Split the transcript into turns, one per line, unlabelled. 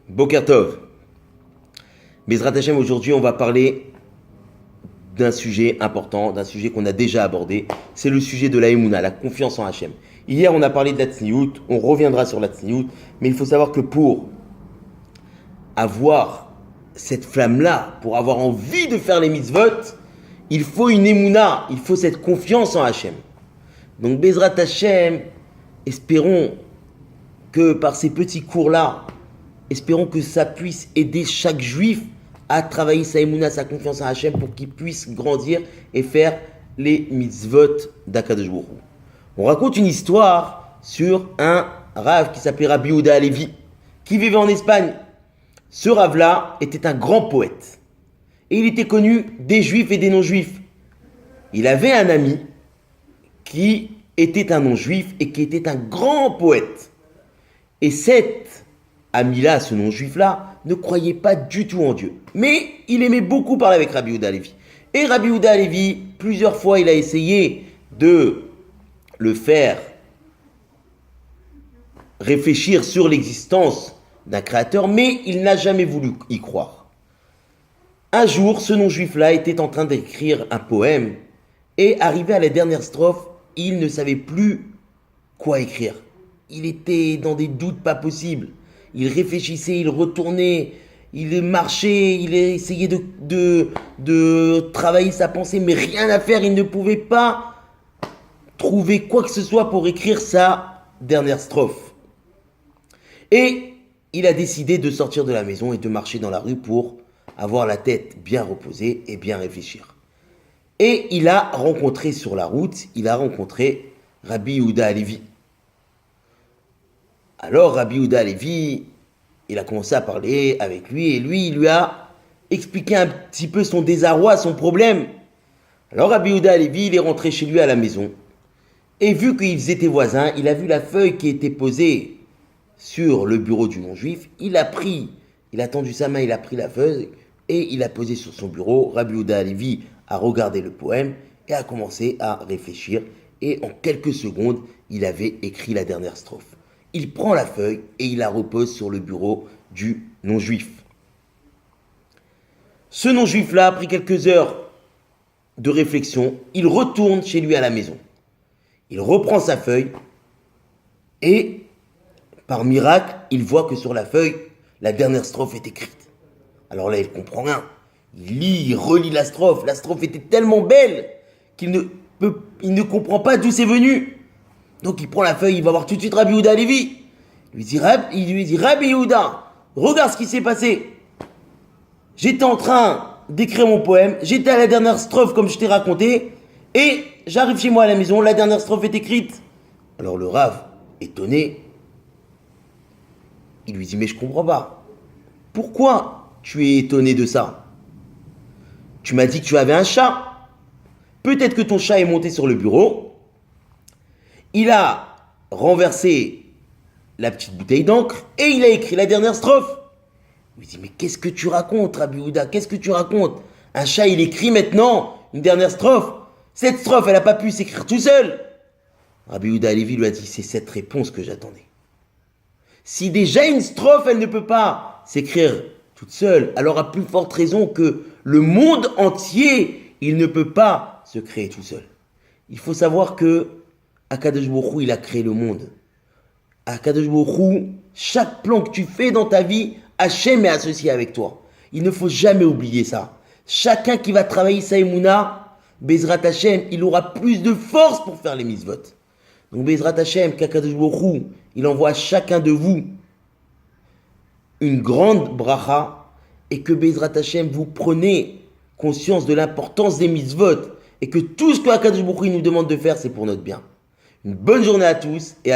Boker Tov. Bezrat Hashem, aujourd'hui, on va parler d'un sujet important, d'un sujet qu'on a déjà abordé. C'est le sujet de la Emouna, la confiance en Hashem. Hier, on a parlé de la Tzniout, on reviendra sur la Tzniout, mais il faut savoir que pour avoir cette flamme-là, pour avoir envie de faire les mitzvot, il faut une Emouna, il faut cette confiance en Hashem. Donc, Bezrat Hashem, espérons que par ces petits cours-là, espérons que ça puisse aider chaque juif à travailler sa émouna, sa confiance en Hachem pour qu'il puisse grandir et faire les mitzvot d'Akadosh Baruch Hu. On raconte une histoire sur un Rav qui s'appelait Rabbi Yehuda Halevi, qui vivait en Espagne. Ce Rav-là était un grand poète. Et il était connu des juifs et des non-juifs. Il avait un ami qui était un non-juif et qui était un grand poète. Et cet ami-là, ce non-juif-là, ne croyait pas du tout en Dieu. Mais il aimait beaucoup parler avec Rabbi Yehuda Halevi. Et Rabbi Yehuda Halevi, plusieurs fois, il a essayé de le faire réfléchir sur l'existence d'un créateur, mais il n'a jamais voulu y croire. Un jour, ce non-juif-là était en train d'écrire un poème, et arrivé à la dernière strophe, il ne savait plus quoi écrire. Il était dans des doutes pas possibles. Il réfléchissait, il retournait, il marchait, il essayait de travailler sa pensée, mais rien à faire. Il ne pouvait pas trouver quoi que ce soit pour écrire sa dernière strophe. Et il a décidé de sortir de la maison et de marcher dans la rue pour avoir la tête bien reposée et bien réfléchir. Et il a rencontré sur la route, Rabbi Yehuda Halevi. Alors Rabbi Yehuda Halevi, il a commencé à parler avec lui et lui, il lui a expliqué un petit peu son désarroi, son problème. Alors Rabbi Yehuda Halevi, il est rentré chez lui à la maison et vu qu'ils étaient voisins, il a vu la feuille qui était posée sur le bureau du non-juif. Il a tendu sa main, il a pris la feuille et il a posé sur son bureau. Rabbi Yehuda Halevi a regardé le poème et a commencé à réfléchir et en quelques secondes, il avait écrit la dernière strophe. Il prend la feuille et il la repose sur le bureau du non-juif. Ce non-juif-là, après quelques heures de réflexion, il retourne chez lui à la maison. Il reprend sa feuille et, par miracle, il voit que sur la feuille, la dernière strophe est écrite. Alors là, il ne comprend rien. Il lit, il relit la strophe. La strophe était tellement belle qu'il ne comprend pas d'où c'est venu. Donc il prend la feuille, il va voir tout de suite Rabbi Yehuda Halevi. Il lui dit Rabbi Yehuda, regarde ce qui s'est passé. J'étais en train d'écrire mon poème, j'étais à la dernière strophe comme je t'ai raconté, et j'arrive chez moi à la maison, la dernière strophe est écrite. Alors le Rav, étonné, il lui dit mais je comprends pas. Pourquoi tu es étonné de ça? Tu m'as dit que tu avais un chat. Peut-être que ton chat est monté sur le bureau. Il a renversé la petite bouteille d'encre et il a écrit la dernière strophe. Il lui dit, mais qu'est-ce que tu racontes, Rabbi Yehuda? Qu'est-ce que tu racontes? Un chat, il écrit maintenant une dernière strophe. Cette strophe, elle n'a pas pu s'écrire tout seul. Rabbi Yehuda Halevi lui a dit, c'est cette réponse que j'attendais. Si déjà une strophe, elle ne peut pas s'écrire toute seule, alors à plus forte raison que le monde entier, il ne peut pas se créer tout seul. Il faut savoir que Akadosh Baruch Hu, il a créé le monde. Akadosh Baruch Hu, chaque plan que tu fais dans ta vie, Hachem est associé avec toi. Il ne faut jamais oublier ça. Chacun qui va travailler sa émouna, Bezrat Hashem, il aura plus de force pour faire les mitzvot. Donc Bezrat Hashem, qu'Akadosh Baruch Hu, il envoie à chacun de vous une grande bracha et que Bezrat Hashem, vous prenez conscience de l'importance des mitzvot et que tout ce que Akadosh Baruch Hu nous demande de faire, c'est pour notre bien. Une bonne journée à tous et